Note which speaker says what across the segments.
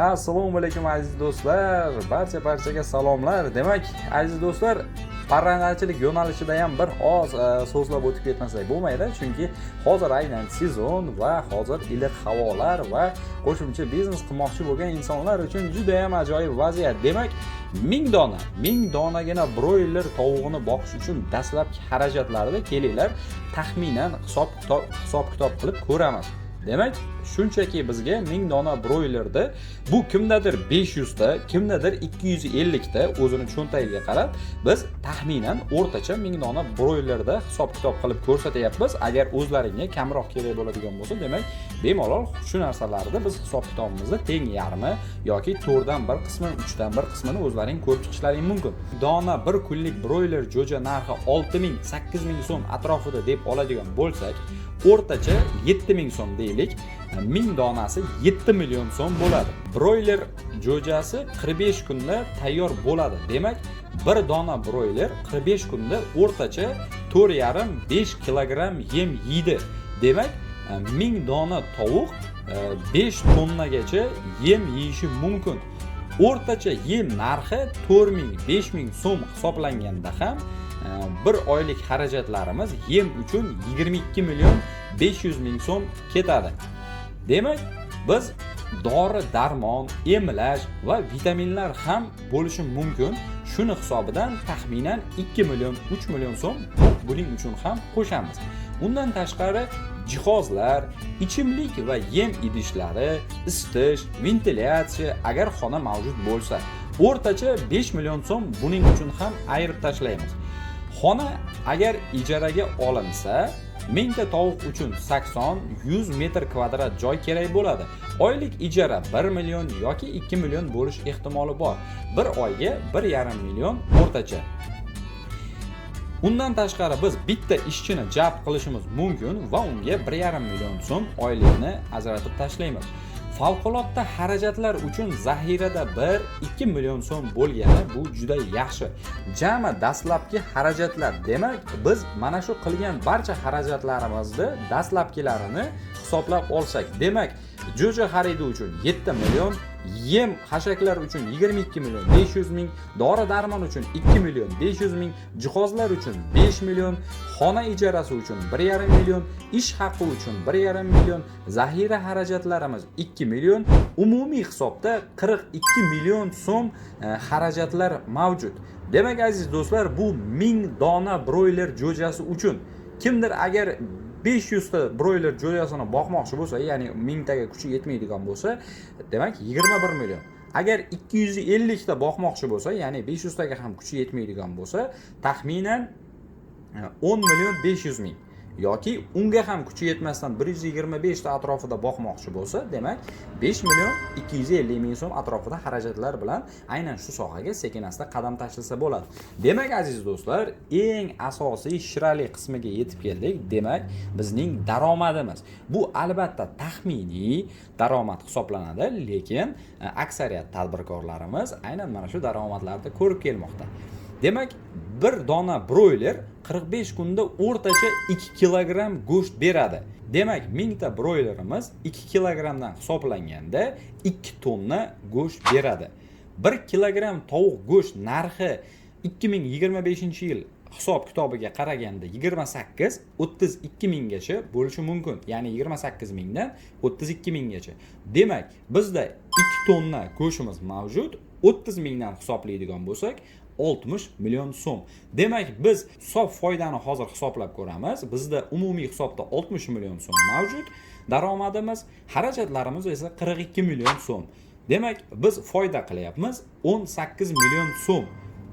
Speaker 1: Assalomu alaykum aziz do'stlar. Barchaga salomlar. Demak, aziz do'stlar, parrandachilik yo'nalishida ham bir oz so'zlab o'tib ketmasak bo'lmaydi, chunki hozir aynan sezon va hozir iliq havolar va qo'shimcha biznes qilmoqchi bo'lgan insonlar uchun juda ham ajoyib vaziyat. Demak, 1000 donagina broiler tovuqni boqish uchun dastlabki xarajatlarni kelinglar taxminan hisob kitob qilib ko'ramiz. Demak, shunchaki bizga 1000 dona broilerda bu kimdadir 500 ta, kimdadir 250 ta o'zini cho'ntagiga qarab biz taxminan o'rtacha 1000 dona broilerda hisob kitob qilib ko'rsatyapmiz. Agar o'zlaringga kamroq kerak bo'ladigan bo'lsa, demak, bemalol shu narsalarni biz hisob kitobimizda teng yarmi yoki 4 dan 1 qismini, 3 dan 1 qismini o'zlaring ko'rib chiqishlaring mumkin. Dona bir kunlik broiler jo'ja narxi 6000-8000 so'm atrofida deb oladigan bo'lsak, o'rtacha 7000 so'm deylik. 1000 donasi 7 million so'm bo'ladi. Broiler jo'jasi 45 kunda tayyor bo'ladi. Demak, bir dona broiler 45 kunda o'rtacha 4,5-5 kilogramm yem yeydi. Demak, 1000 dona tovuq 5 tonnagacha yem yeyishi mumkin. O'rtacha yem narxi 4000-5000 so'm hisoblanganda ham bir oylik xarajatlarimiz yem uchun 22 million 500 ming so'm ketadi. Demak, biz dori, darmon, emlash va vitaminlar ham bo'lishi mumkin. Shuni hisobidan taxminan 2 million 3 million so'm buning uchun ham qo'shamiz. Undan tashqari jihozlar, ichimlik va yem idishlari, isitish, ventilyatsiya agar xona mavjud bo'lsa, o'rtacha 5 million so'm buning uchun ham ayirib tashlaymiz. Xona agar ijaraga olinsa, 1000 ta tovuq uchun 80-100 metr kvadrat joy kerak bo'ladi. Oylik ijara 1 million yoki 2 million bo'lish ehtimoli bor. Bir oyga 1,5 million o'rtacha. Undan tashqari biz bitta ishchini jalb qilishimiz mumkin va unga 1,5 million so'm oylikni ajratib tashlaymiz. Favqulodda xarajatlar uchun zaxirada 1-2 million so'm bo'lgani bu juda yaxshi. Jami dastlabki xarajatlar, demak, biz mana shu qilgan barcha xarajatlarimizni dastlabkilarini hisoblab olsak, demak, jo'ja xaridi uchun 7 million, yem hashaklar uchun 22 million 500 ming, dori darmon uchun 2 million 500 ming, jihozlar uchun 5 million, xona ijarasi uchun 1,5 million, ish haqi uchun 1,5 million, zaxira xarajatlarimiz 2 million, umumiy hisobda 42 million so'm xarajatlar mavjud. Demak, aziz do'stlar, bu 1000 dona broiler jo'jasi uchun kimdir agar 500 ta broiler jo'jasini boqmoqchi bo'lsa, ya'ni 1000 taga kuchi yetmaydigan bo'lsa, demak 21 million. Agar 250 ta boqmoqchi bo'lsa, ya'ni 500 taga ham kuchi yetmaydigan bo'lsa, taxminan 10 million 500 ming yoki unga ham kuchi yetmasdan 125 ta atrofida boqmoqchi bo'lsa, demak 5 million 250 ming so'm atrofida xarajatlar bilan aynan shu sohaga sekin-asta qadam tashlasa bo'ladi. Demak, aziz do'stlar, eng asosiy shirali qismiga yetib keldik. Demak, bizning daromadimiz. Bu albatta taxminiy daromad hisoblanadi, lekin aksariyat tadbirkorlarimiz aynan mana shu daromadlarni ko'rib kelmoqda. Demak, bir dona broiler 45 kunda o'rtacha 2 kilogramm go'sht beradi. Demak, 1000 ta broilerimiz 2 kilogramdan hisoblanganda 2 tonna go'sht beradi. 1 kilogramm tovuq go'sht narxi 2025-yil hisob kitobiga qaraganda 28-32 minggacha bo'lishi mumkin. Ya'ni 28 mingdan 32 minggacha. Demak, bizda 2 tonna go'shtimiz mavjud. 30 mingdan hisoblaydigan bo'lsak, 60 million so'm. Demak, biz sof foydani hozir hisoblab ko'ramiz. Bizda umumiy hisobda 60 million so'm mavjud. Daromadimiz, xarajatlarimiz esa 42 million so'm. Demak, biz foyda qilyapmiz 18 million so'm.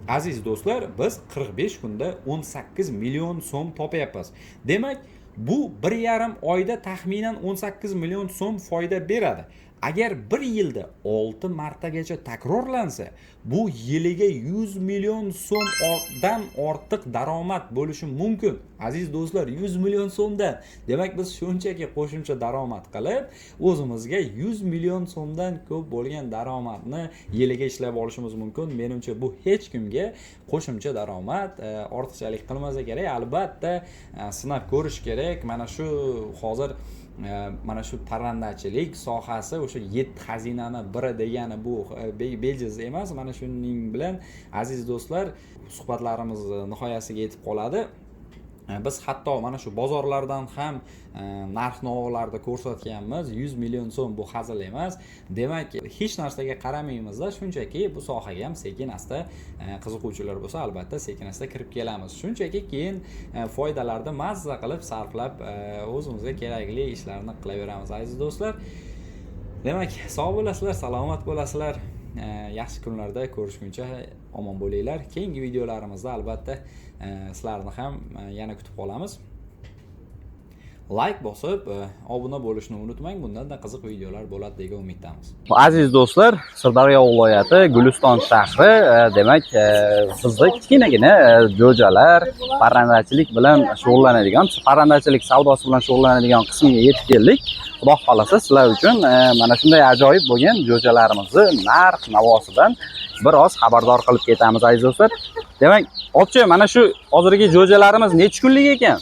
Speaker 1: Aziz do'stlar, biz 45 kunda 18 million so'm topyapmiz. Demak, bu 1,5 oyda taxminan 18 million so'm foyda beradi. Agar bir yilda 6 martagacha takrorlansa, bu yiliga 100 million so'mdan ortiq daromad bo'lishi mumkin. Aziz do'stlar, 100 million so'mdan. Demak, biz shunchaki qo'shimcha daromad qilib, o'zimizga 100 million so'mdan ko'p bo'lgan daromadni yiliga ishlab olishimiz mumkin. Menimcha bu hech kimga qo'shimcha daromad ortiqchalik qilmasa kerak. Albatta, sinab ko'rish kerak. Mana shu hozir mana shu parrandachilik sohasi o'sha 7 xazinani biri degani bu bejiz emas. Mana shuning bilan aziz do'stlar, suhbatlarimiz nihoyasiga yetib qoladi. Biz hatto mana shu bozorlardan ham narx-navolarda ko'rsatganmiz. 100 million so'm bu hazil emas. Demak, hech narsaga qaramaymizda, shunchaki bu sohaga ham sekin-asta qiziquvchilar bo'lsa, albatta sekin-asta kirib kelamiz. Shunchaki keyin foydalarni mazza qilib sarflab o'zimizga kerakli ishlarni qilaveramiz aziz do'stlar. Demak, sog' bo'lasizlar, salomat bo'lasizlar. Yaxshi kunlarda ko'rishguncha omon bo'linglar. Keyingi videolarimizda albatta sizlarni ham yana kutib qolamiz. Like bosib, obuna bo'lishni unutmang. Bundan-da qiziq videolar bo'ladi degan umiddamiz.
Speaker 2: Aziz do'stlar, Sirdaryo viloyati Guliston shahri, demak, bizda kichkinagina jo'jalar, parrandachilik bilan shug'ullanadigan, parrandachilik savdosi bilan shug'ullanadigan qismga yetib keldik. Xudo xolasa sizlar uchun mana shunday ajoyib bo'lgan jo'jalarimizni narx-navosidan biroz xabardor qilib ketamiz aziz do'stlar. Demak, obchi, mana shu hozirgi jo'jalarimiz necha kunlik ekan?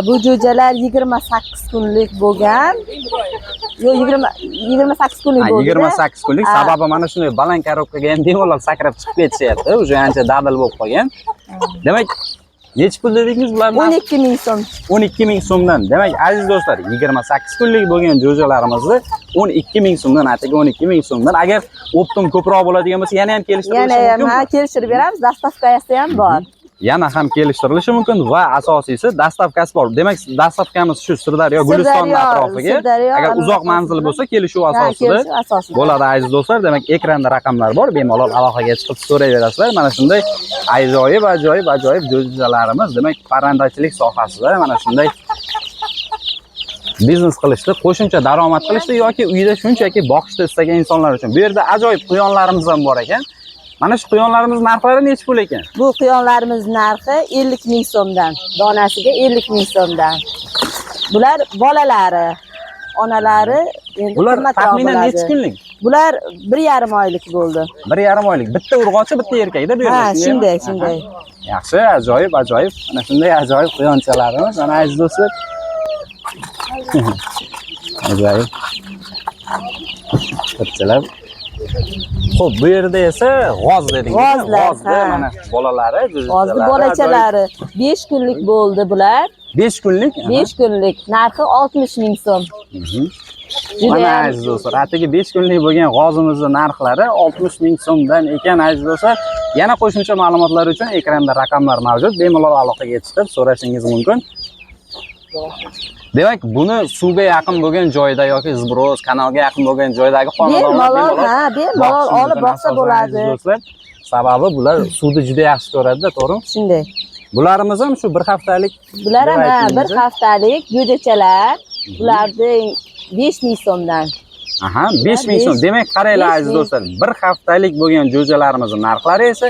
Speaker 3: Bu jo'jalar 28 kunlik bo'lgan. Yo'q, 28 kunlik bo'ldi.
Speaker 2: 28 kunlik. Sababi mana shunday baland korobkaga ham bemalol sakrab chiqib ketishyapti. O'sha ancha dadil bo'lib qolgan. Demak, necha pul dedingiz bularni?
Speaker 3: 12 ming so'm.
Speaker 2: 12 ming so'mdan. Demak, aziz do'stlar, 28 kunlik bo'lgan jo'jalarimizni 12 ming so'mdan, atigi 12 ming so'mdan. Agar optim ko'proq bo'ladigan bo'lsa, yana ham kelishtirilishi mumkin.
Speaker 3: Yana ham kelishtirib beramiz. Dastavkasi ham bor.
Speaker 2: Yana ham kelishtirilishi mumkin va asosiysi dastavkasi bor. Demak, dastavkamiz shu Sirdaryo, Guliston atrofiga. Agar uzoq manzil bo'lsa, kelishuv asosida bo'ladi aziz do'stlar. Demak, ekranda raqamlar bor. Bemalol aloqaga chiqib so'rayverasizlar. Mana shunday ajoyib jo'jalarimiz, demak, parrandachilik sohasida mana shunday biznes qilishdi, qo'shimcha daromad qilishdi yoki uyda shunchaki boqishni istagan insonlar uchun. Bu yerda ajoyib quyonlarimiz ham bor ekan. Mana shu quyonlarimiz narxlari necha pul ekan?
Speaker 3: Bu quyonlarimiz narxi 50 ming so'mdan, donasiga 50 ming so'mdan. Bular bolalari, onalari endi
Speaker 2: bular taxminan necha kunlik?
Speaker 3: Bular 1,5 oylik bo'ldi.
Speaker 2: 1,5 oylik. Bitta urg'ochi, bitta erkakda bu yerda.
Speaker 3: Ha, shunday.
Speaker 2: Yaxshi, ajoyib. Mana shunday ajoyib quyonchalarimiz, mana aziz do'stlar. Ajoyib. Bittalar. Xo'p, bu yerda esa g'oz dedingiz. G'ozda mana bolalari,
Speaker 3: g'ozda bolachalari 5 kunlik bo'ldi bular.
Speaker 2: 5 kunlik?
Speaker 3: 5 kunlik. Narxi 60 ming so'm.
Speaker 2: Mana aziz do'stlar, atigi 5 kunlik bo'lgan g'ozimizning narxlari 60 ming so'mdan ekan aziz do'stlar. Yana qo'shimcha ma'lumotlar uchun ekranda raqamlar mavjud. Bemalol aloqaga chiqib so'rashingiz mumkin. Demak, buni suvga yaqin bo'lgan joyda yoki zbroz, kanalga yaqin bo'lgan joydagi xonadonlar
Speaker 3: bemalol olib boqsa bo'ladi.
Speaker 2: Sababi bular suvni juda yaxshi ko'radi-da, to'g'rimi?
Speaker 3: Shunday.
Speaker 2: Bularimiz ham shu bir haftalik.
Speaker 3: Bular ham bir haftalik jo'jachalar. Bularning 5 ming so'mdan.
Speaker 2: Aha, 5 ming so'm. Demak, qaranglar aziz do'stlar, bir haftalik bo'lgan jo'jalarimizning narxlari esa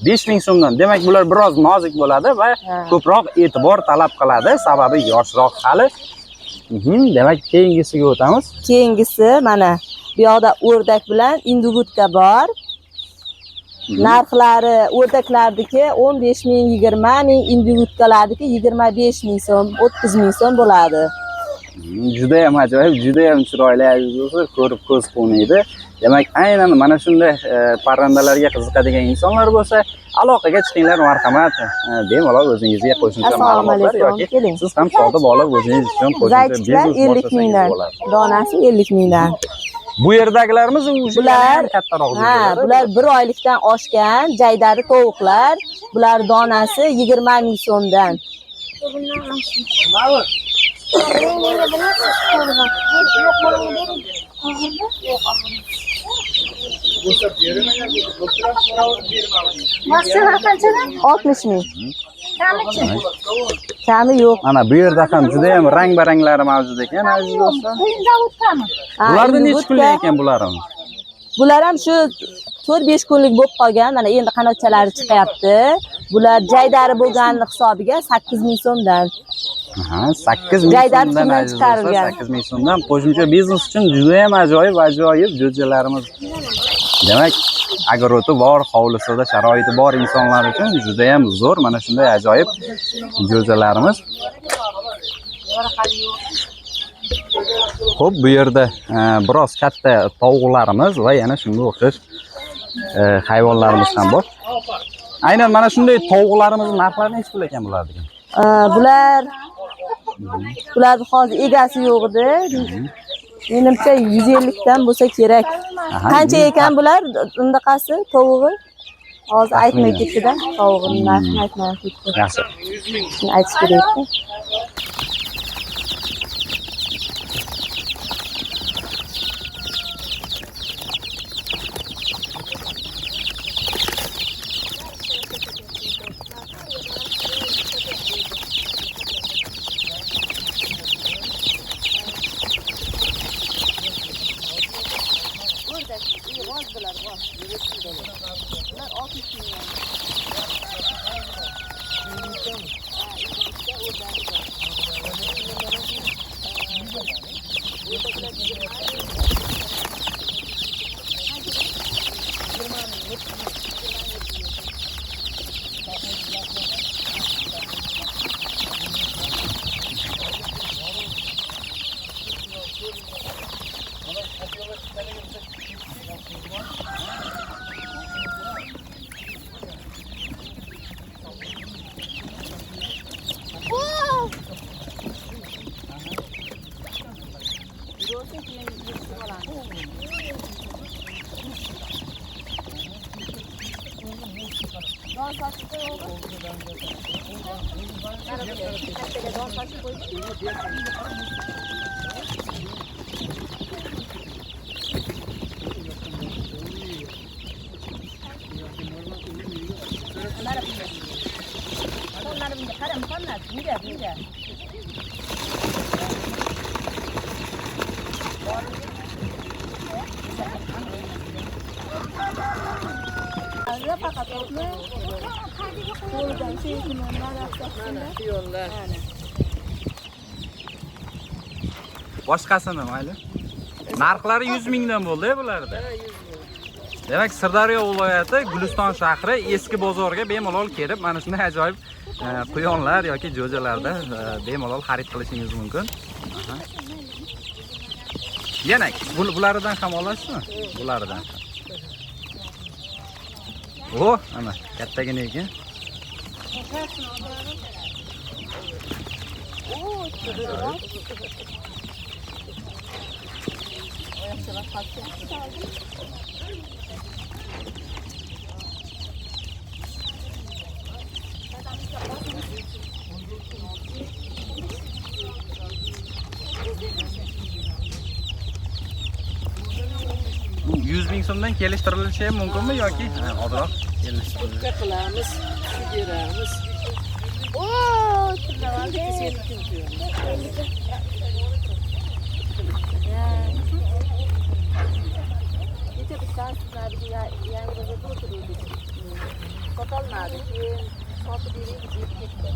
Speaker 2: 5 ming so'mdan. Demak, bular biroz nozik bo'ladi va ko'proq e'tibor talab qiladi, sababi yoshroq hali. Demak, keyingisiga o'tamiz.
Speaker 3: Keyingisi mana bu yoqda o'rdak bilan indugutka bor. Narxlari o'rdaklardagi 15 ming, 20 ming, indugutkalardagi 25 ming so'm, 30 ming so'm bo'ladi.
Speaker 2: Juda ham ajoyib, juda ham chiroyli aziz do'stlar, ko'rib ko'z quvnaydi. Demak, aynan mana shunday parrandalarga qiziqadigan insonlar bo'lsa, aloqaga chiqinglar, marhamat. Bemalol o'zingizga qo'shimcha ma'lumotlar yoki siz ham sotib olib o'zingiz uchun qo'shimcha biznes
Speaker 3: 50 mingdan, donasi 50 mingdan.
Speaker 2: Bu yerdagilarimiz ular kattaroq.
Speaker 3: Ha, bular 1 oylikdan oshgan jaydari tovuqlar. Bular donasi 20 ming so'mdan. Oltmish ming. Kami yo'q.
Speaker 2: Mana bu yerda ham juda ham rang-baranglari mavjud ekan aziz do'stlar. Bularda necha kunlik ekan bularimiz?
Speaker 3: Bular ham shu 4-5 kunlik bo'lib qolgan. Mana endi qanotchalari chiqyapti. Bular jaydari bo'lganini hisobiga 8 ming so'mdan.
Speaker 2: Aha, 8 ming so'mdan chiqarilgan. 8 ming so'mdan qo'shimcha biznes uchun juda ham ajoyib jo'jalarimiz. Demak, agroti bor, hovlisida sharoiti bor insonlar uchun juda ham zo'r mana shunday ajoyib jo'jalarimiz. Xo'p, bu yerda biroz katta tovuqlarimiz va yana shunga o'xshash hayvonlarimiz ham bor. Aynan mana shunday tovuqlarimizning narxlari necha pul ekan bulardi?
Speaker 3: Bular bularni hozir egasi yo'q edi. Menimcha 150 dan bo'lsa kerak. Qancha ekan bular? Undaqasi tovug'i? Hozir aytmay ketdi-da, tovug'ining narxini aytmay ketdi.
Speaker 2: Yaxshi.
Speaker 3: Shuni aytish kerak.
Speaker 2: Boshqasini mayli. Narxlari 100 mingdan bo'ldi bularda. Demak, Sirdaryo viloyati Guliston shahri eski bozorga bemalol kelib, mana shunday ajoyib quyonlar yoki jo'jalarda bemalol xarid qilishingiz mumkin. Yana bulardan ham olasizmi? Bulardan. Ana kattagina ekan. Bu 100 ming so'mdan kelishtirilishi ham mumkinmi yoki ozroq kelishtirilishi?
Speaker 4: Qilamiz, beramiz.
Speaker 3: Sotolmadi. Keyin sotib berib ketdi.